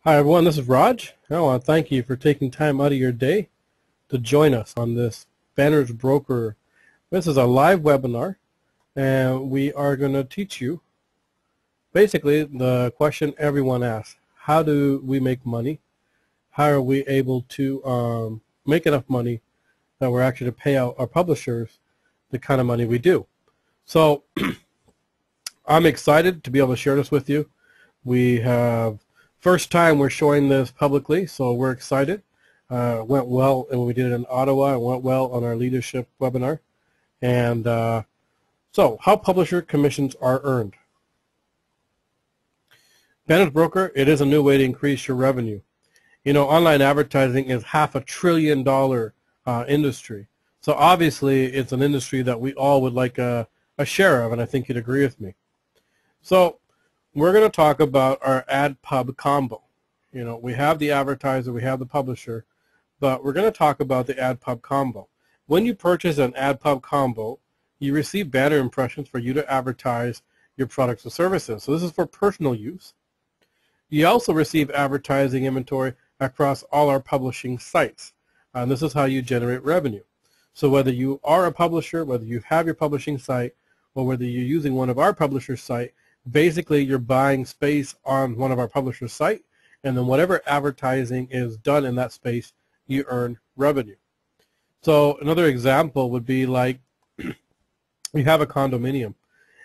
Hi everyone, this is Raj. I want to thank you for taking time out of your day to join us on this Banners Broker. This is a live webinar, and we are going to teach you basically the question everyone asks. How do we make money? How are we able to make enough money that we're actually to pay out our publishers the kind of money we do? So I'm excited to be able to share this with you. We have first time we're showing this publicly, so we're excited. Went well, and we did it in Ottawa. It went well on our leadership webinar. And so, how publisher commissions are earned. Banners Broker, it is a new way to increase your revenue. You know, online advertising is $500 billion industry. So obviously, it's an industry that we all would like a share of, and I think you'd agree with me. So we're going to talk about our ad pub combo. You know, we have the advertiser, we have the publisher, but we're going to talk about the ad pub combo. When you purchase an ad pub combo, you receive banner impressions for you to advertise your products or services. So this is for personal use. You also receive advertising inventory across all our publishing sites. And this is how you generate revenue. So whether you are a publisher, whether you have your publishing site, or whether you're using one of our publisher's site, basically you're buying space on one of our publisher's site, and then whatever advertising is done in that space, you earn revenue. So another example would be like you have a condominium,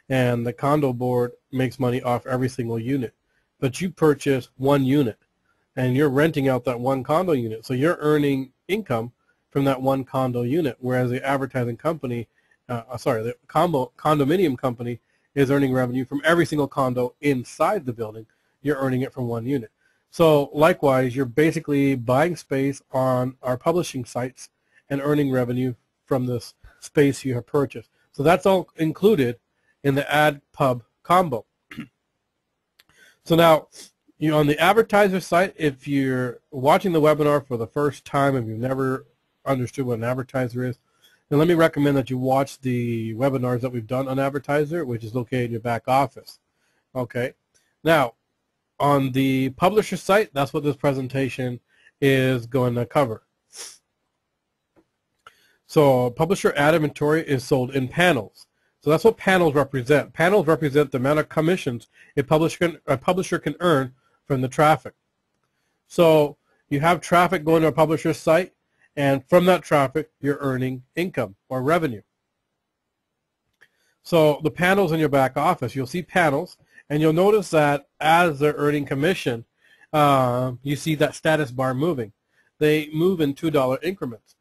and the condo board makes money off every single unit, but you purchase one unit, and you're renting out that one condo unit, so you're earning income from that one condo unit, whereas the advertising company, the condominium company is earning revenue from every single condo inside the building. You're earning it from one unit. So likewise, you're basically buying space on our publishing sites and earning revenue from this space you have purchased. So that's all included in the ad pub combo. So now, on the advertiser site, if you're watching the webinar for the first time, if you've never understood what an advertiser is, then let me recommend that you watch the webinars that we've done on advertiser, which is located in your back office. Okay. Now, on the publisher site, that's what this presentation is going to cover. So publisher ad inventory is sold in panels. So that's what panels represent. Panels represent the amount of commissions a publisher can earn from the traffic. So you have traffic going to a publisher's site, and from that traffic, you're earning income or revenue. So the panels in your back office, you'll see panels, and you'll notice that as they're earning commission, you see that status bar moving. They move in $2 increments.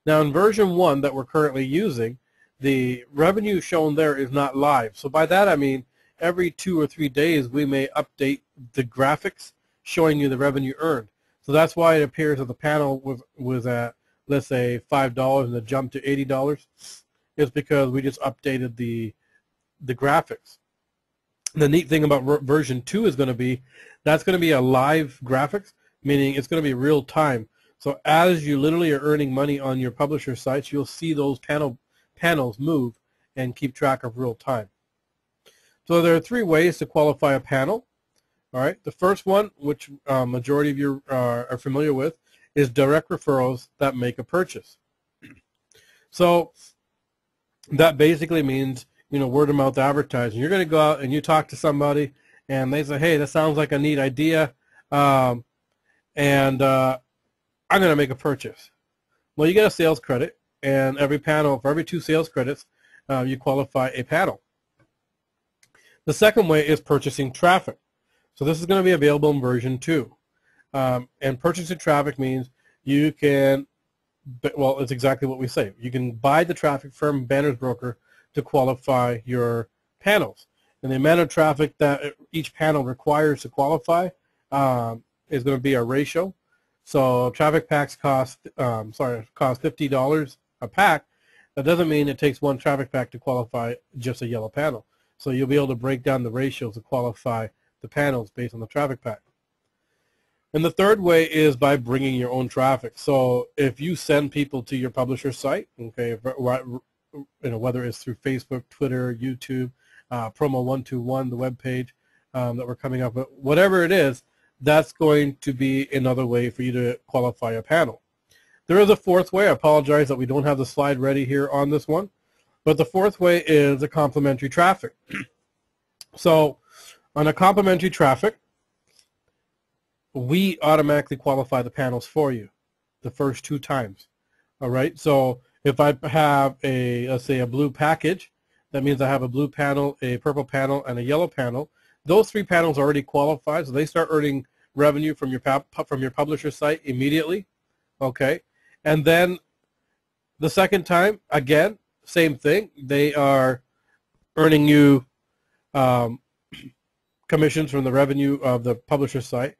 Now in version 1 that we're currently using, the revenue shown there is not live. So by that I mean every 2 or 3 days we may update the graphics showing you the revenue earned. So that's why it appears that the panel was at, let's say, $5 and it jumped to $80. It's because we just updated the graphics. The neat thing about version 2 is going to be that's going to be a live graphics, meaning it's going to be real time. So as you literally are earning money on your publisher sites, you'll see those panels move and keep track of real time. So there are 3 ways to qualify a panel. All right. The first one, which majority of you are familiar with, is direct referrals that make a purchase. So that basically means, word of mouth advertising. You're going to go out and you talk to somebody, and they say, hey, that sounds like a neat idea, and I'm going to make a purchase. Well, you get a sales credit, and every panel, for every 2 sales credits, you qualify a panel. The second way is purchasing traffic. So this is going to be available in version 2. And purchasing traffic means you can, well, it's exactly what we say. You can buy the traffic from Banners Broker to qualify your panels. And the amount of traffic that each panel requires to qualify is going to be a ratio. So traffic packs cost $50 a pack. That doesn't mean it takes 1 traffic pack to qualify just a yellow panel. So you'll be able to break down the ratios to qualify the panels based on the traffic pack. And the third way is by bringing your own traffic. So if you send people to your publisher site, okay, whether it's through Facebook, Twitter, YouTube, Promo 121, the web page that we're coming up with, whatever it is, that's going to be another way for you to qualify a panel. There is a fourth way. I apologize that we don't have the slide ready here on this one. But the fourth way is a complementary traffic. So on a complementary traffic, we automatically qualify the panels for you the first 2 times. All right. So if I have let's say a blue package, that means I have a blue panel, a purple panel, and a yellow panel. Those 3 panels are already qualified, so they start earning revenue from your publisher site immediately. Okay. And then the second time, again, same thing. They are earning you commissions from the revenue of the publisher site.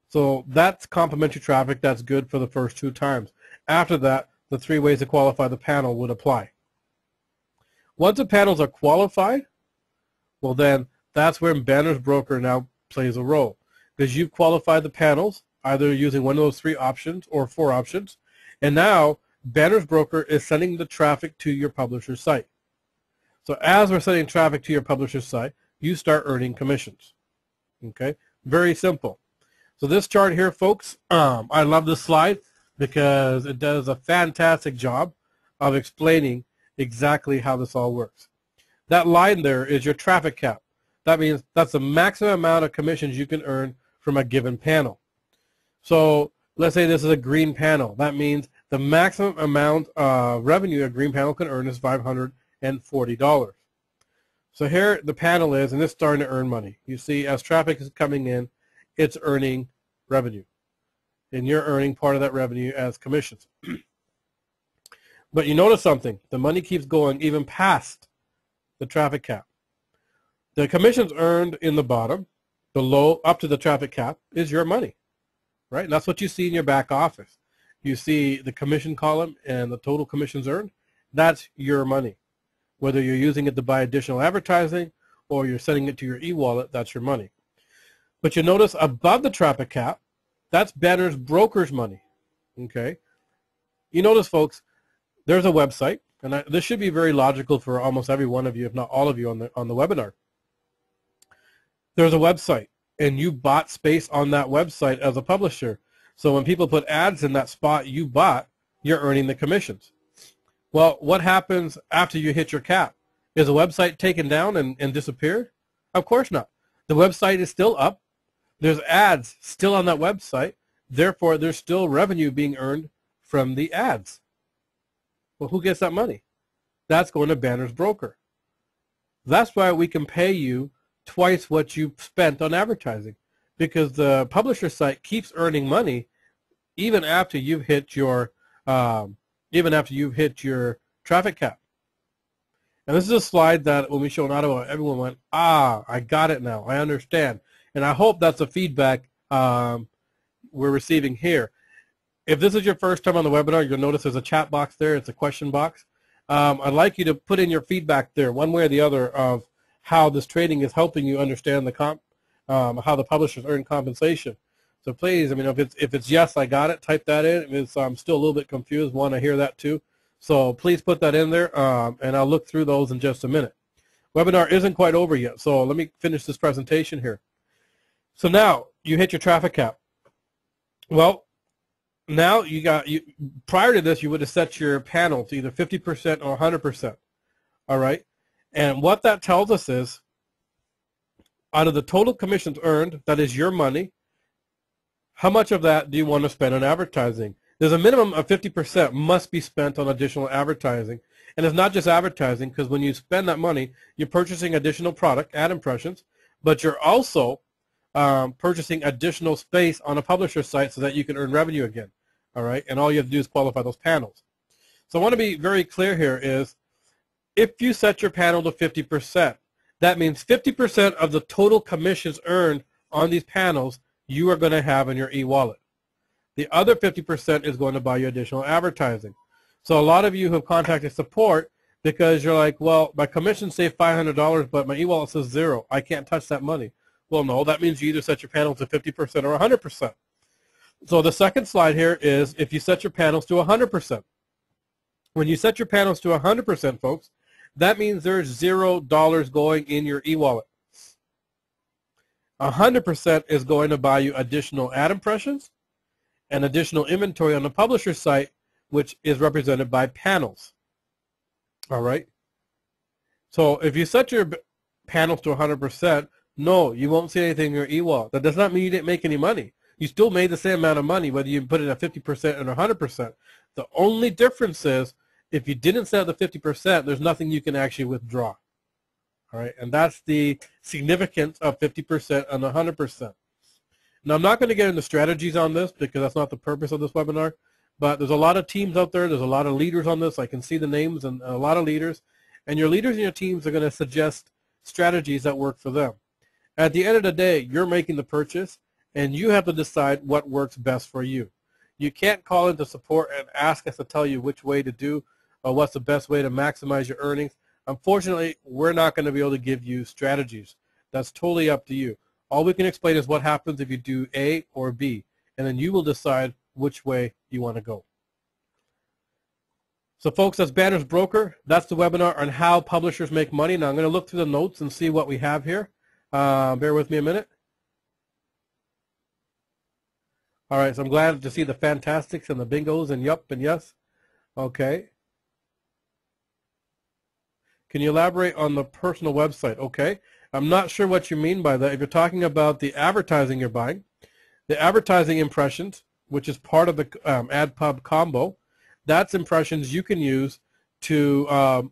So that's complementary traffic. That's good for the first 2 times. After that, the 3 ways to qualify the panel would apply. Once the panels are qualified, well then that's where Banner's Broker now plays a role, because you've qualified the panels either using one of those 3 options or 4 options, and now Banner's Broker is sending the traffic to your publisher's site. So as we're sending traffic to your publisher's site, you start earning commissions. Okay, very simple. So this chart here, folks, I love this slide because it does a fantastic job of explaining exactly how this all works. That line there is your traffic cap. That means that's the maximum amount of commissions you can earn from a given panel. So let's say this is a green panel. That means the maximum amount of revenue a green panel can earn is $540. So here the panel is, and it's starting to earn money. You see, as traffic is coming in, it's earning revenue. And you're earning part of that revenue as commissions. But you notice something. The money keeps going even past the traffic cap. The commissions earned in the bottom, below, up to the traffic cap, is your money. Right? And that's what you see in your back office. You see the commission column and the total commissions earned. That's your money. Whether you're using it to buy additional advertising or you're sending it to your e-wallet, that's your money. But you notice above the traffic cap, that's Banner's Broker's money. Okay? You notice, folks, there's a website, and this should be very logical for almost every one of you, if not all of you on the webinar. There's a website, and you bought space on that website as a publisher. So when people put ads in that spot you bought, you're earning the commissions. Well, what happens after you hit your cap? Is the website taken down and disappeared? Of course not. The website is still up. There's ads still on that website. Therefore, there's still revenue being earned from the ads. Well, who gets that money? That's going to Banner's Broker. That's why we can pay you twice what you spent on advertising, because the publisher site keeps earning money even after you've hit your traffic cap. And this is a slide that when we showed Ottawa, everyone went, "Ah, I got it now. I understand." And I hope that's the feedback we're receiving here. If this is your first time on the webinar, you'll notice there's a chat box there. It's a question box. I'd like you to put in your feedback there, one way or the other, of how this trading is helping you understand the how the publishers earn compensation. So please, I mean, if it's yes, I got it, type that in. If it's I'm still a little bit confused, I hear that too. So please put that in there, and I'll look through those in just a minute. Webinar isn't quite over yet, so let me finish this presentation here. So now you hit your traffic cap. Well, now prior to this, you would have set your panel to either 50% or 100%. All right, and what that tells us is, out of the total commissions earned, that is your money, how much of that do you want to spend on advertising? There's a minimum of 50% must be spent on additional advertising. And it's not just advertising, because when you spend that money, you're purchasing additional product, ad impressions, but you're also purchasing additional space on a publisher site so that you can earn revenue again. All right, and all you have to do is qualify those panels. So I want to be very clear here is, if you set your panel to 50%, that means 50% of the total commissions earned on these panels you are going to have in your e-wallet. The other 50% is going to buy you additional advertising. So a lot of you have contacted support because you're like, well, my commission say $500, but my e-wallet says 0. I can't touch that money. Well, no, that means you either set your panel to 50% or 100%. So the second slide here is if you set your panels to 100%. When you set your panels to 100%, folks, that means there's $0 going in your e-wallet. 100% is going to buy you additional ad impressions and additional inventory on the publisher site, which is represented by panels. All right. So if you set your panels to 100%, no, you won't see anything in your e-wall. That does not mean you didn't make any money. You still made the same amount of money, whether you put it at 50% or 100%. The only difference is if you didn't set the 50%, there's nothing you can actually withdraw. All right, and that's the significance of 50% and 100%. Now, I'm not going to get into strategies on this because that's not the purpose of this webinar, but there's a lot of teams out there. There's a lot of leaders on this. I can see the names and a lot of leaders. And your leaders and your teams are going to suggest strategies that work for them. At the end of the day, you're making the purchase, and you have to decide what works best for you. You can't call into support and ask us to tell you which way to do or what's the best way to maximize your earnings. Unfortunately, we're not going to be able to give you strategies. That's totally up to you. All we can explain is what happens if you do A or B, and then you will decide which way you want to go. So folks, that's Banners Broker. That's the webinar on how publishers make money. Now I'm going to look through the notes and see what we have here. Bear with me a minute. All right, so I'm glad to see the fantastics and the bingos and yup and yes. Okay. Can you elaborate on the personal website? Okay. I'm not sure what you mean by that. If you're talking about the advertising you're buying, the advertising impressions, which is part of the AdPub combo, that's impressions you can use to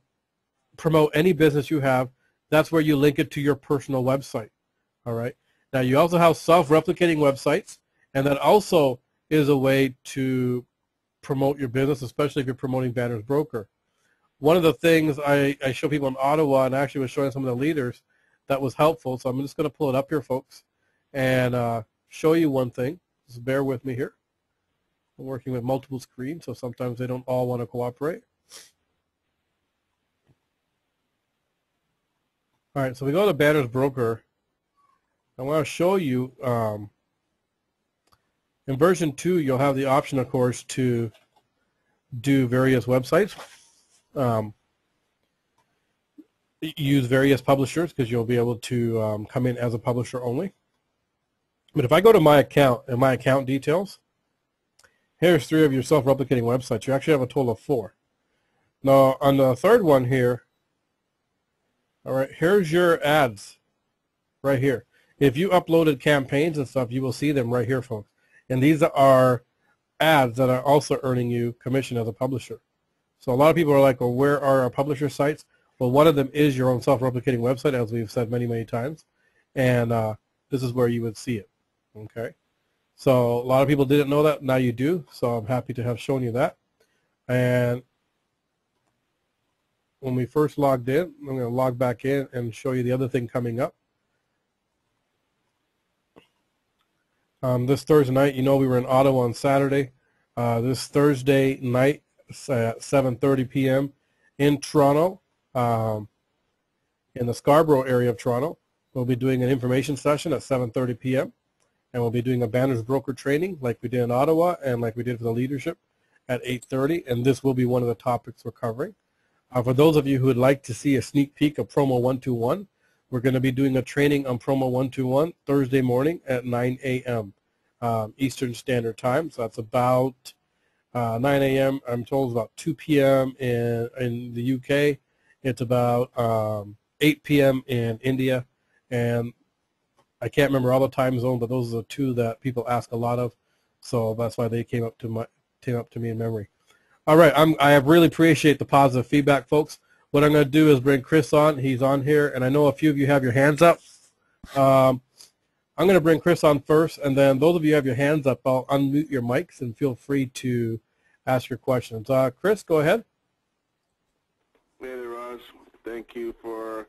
promote any business you have. That's where you link it to your personal website. All right. Now you also have self-replicating websites, and that also is a way to promote your business, especially if you're promoting Banners Broker. One of the things I show people in Ottawa, and actually was showing some of the leaders, that was helpful. So I'm just going to pull it up here, folks, and show you one thing. Just bear with me here. I'm working with multiple screens, so sometimes they don't all want to cooperate. All right, so we go to Banners Broker. I want to show you, in version 2, you'll have the option, of course, to do various websites. Use various publishers because you'll be able to come in as a publisher only. But if I go to my account and my account details, here's 3 of your self-replicating websites. You actually have a total of 4. Now on the third one here, all right, here's your ads right here. If you uploaded campaigns and stuff, you will see them right here, folks. And these are ads that are also earning you commission as a publisher. So a lot of people are like, well, where are our publisher sites? Well, one of them is your own self-replicating website, as we've said many, many times. And this is where you would see it. Okay. So a lot of people didn't know that. Now you do. So I'm happy to have shown you that. And when we first logged in, I'm going to log back in and show you the other thing coming up. This Thursday night, you know we were in Ottawa on Saturday. This Thursday night at 7:30 p.m. in Toronto, in the Scarborough area of Toronto. We'll be doing an information session at 7:30 p.m. and we'll be doing a Banners Broker training like we did in Ottawa and like we did for the leadership at 8:30, and this will be one of the topics we're covering. For those of you who would like to see a sneak peek of Promo 121, we're going to be doing a training on Promo 121 Thursday morning at 9 a.m. Eastern Standard Time. So that's about 9 a.m. I'm told it's about 2 p.m. in the UK. It's about 8 p.m. in India, and I can't remember all the time zones, but those are the 2 that people ask a lot of. So that's why they came up to me in memory. All right, I really appreciate the positive feedback, folks. What I'm going to do is bring Chris on. He's on here, and I know a few of you have your hands up. I'm going to bring Chris on first, and then those of you who have your hands up, I'll unmute your mics and feel free to ask your questions. Chris, go ahead. Hey there, Raj. Thank you for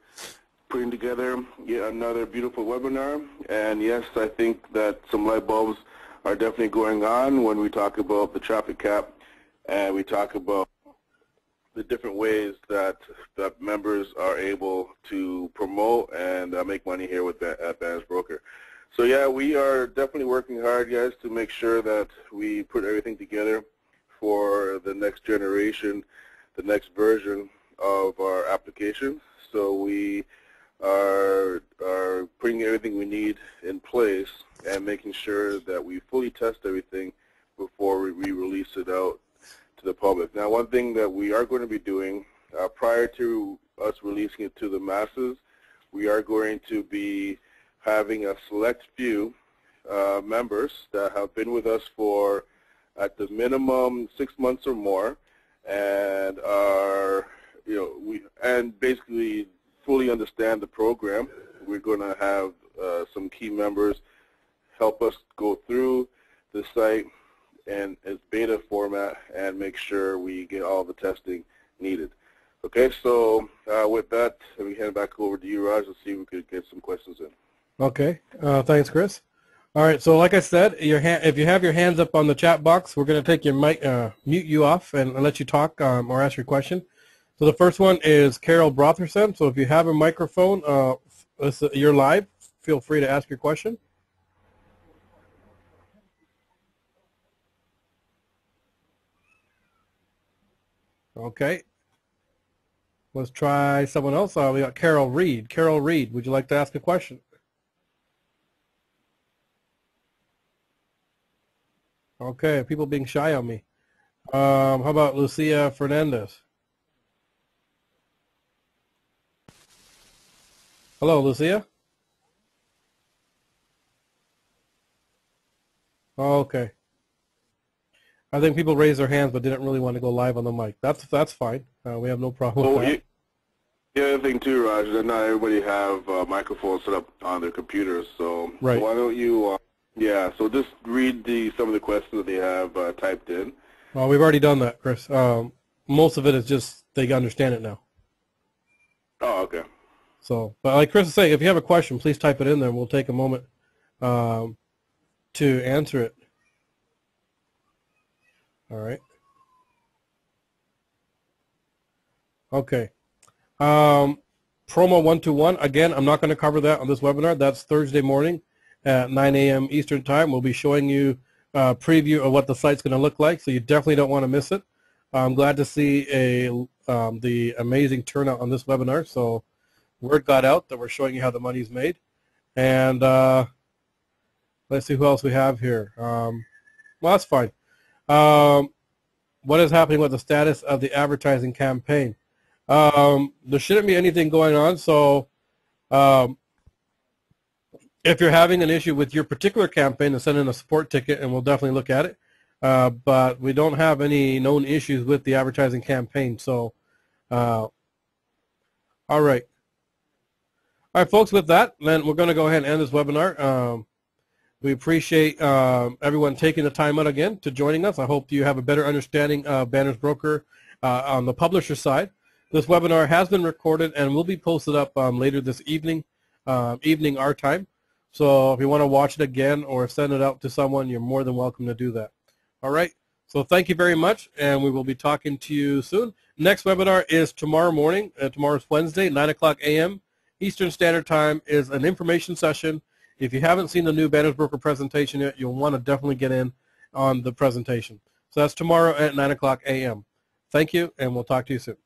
putting together yet another beautiful webinar. And yes, I think that some light bulbs are definitely going on when we talk about the traffic cap and we talk about the different ways that members are able to promote and make money here with at Banners Broker. So yeah, we are definitely working hard, guys, to make sure that we put everything together for the next generation, the next version of our application. So we are putting everything we need in place and making sure that we fully test everything before we release it out to the public. Now, one thing that we are going to be doing prior to us releasing it to the masses, we are going to be having a select few members that have been with us for at the minimum 6 months or more, and are, and basically fully understand the program. We're going to have some key members help us go through the site and its beta format and make sure we get all the testing needed. Okay, so with that, let me hand it back over to you, Raj, and see if we could get some questions in. Okay, thanks, Chris. All right, so like I said, if you have your hands up on the chat box, we're going to take your mic, mute you off and let you talk or ask your question. So the first one is Carol Brotherson. So if you have a microphone, you're live. Feel free to ask your question. Okay. Let's try someone else. We got Carol Reed. Carol Reed, would you like to ask a question? Okay, people being shy on me. How about Lucia Fernandez? Hello, Lucia? Okay. I think people raised their hands but didn't really want to go live on the mic. That's fine. We have no problem with that. The other thing too, Raj, is that not everybody have microphones set up on their computers. So right. Why don't you, so just read some of the questions that they have typed in. Well, we've already done that, Chris. Most of it is just they understand it now. Oh, okay. So, but like Chris is saying, if you have a question, please type it in there. We'll take a moment to answer it. All right. Okay. Promo 121. Again, I'm not going to cover that on this webinar. That's Thursday morning at 9 a.m. Eastern Time. We'll be showing you a preview of what the site's going to look like, so you definitely don't want to miss it. I'm glad to see the amazing turnout on this webinar. So word got out that we're showing you how the money's made. And let's see who else we have here. Well, that's fine. What is happening with the status of the advertising campaign? There shouldn't be anything going on. So if you're having an issue with your particular campaign, then send in a support ticket and we'll definitely look at it. But we don't have any known issues with the advertising campaign. So, all right. All right, folks, with that, then we're going to go ahead and end this webinar. We appreciate everyone taking the time out again to joining us. I hope you have a better understanding of Banners Broker on the publisher side. This webinar has been recorded and will be posted up later this evening, evening our time. So if you want to watch it again or send it out to someone, you're more than welcome to do that. All right. So thank you very much, and we will be talking to you soon. Next webinar is tomorrow morning. Tomorrow's Wednesday, 9 o'clock a.m. Eastern Standard Time is an information session. If you haven't seen the new Banners Broker presentation yet, you'll want to definitely get in on the presentation. So that's tomorrow at 9 o'clock a.m. Thank you, and we'll talk to you soon.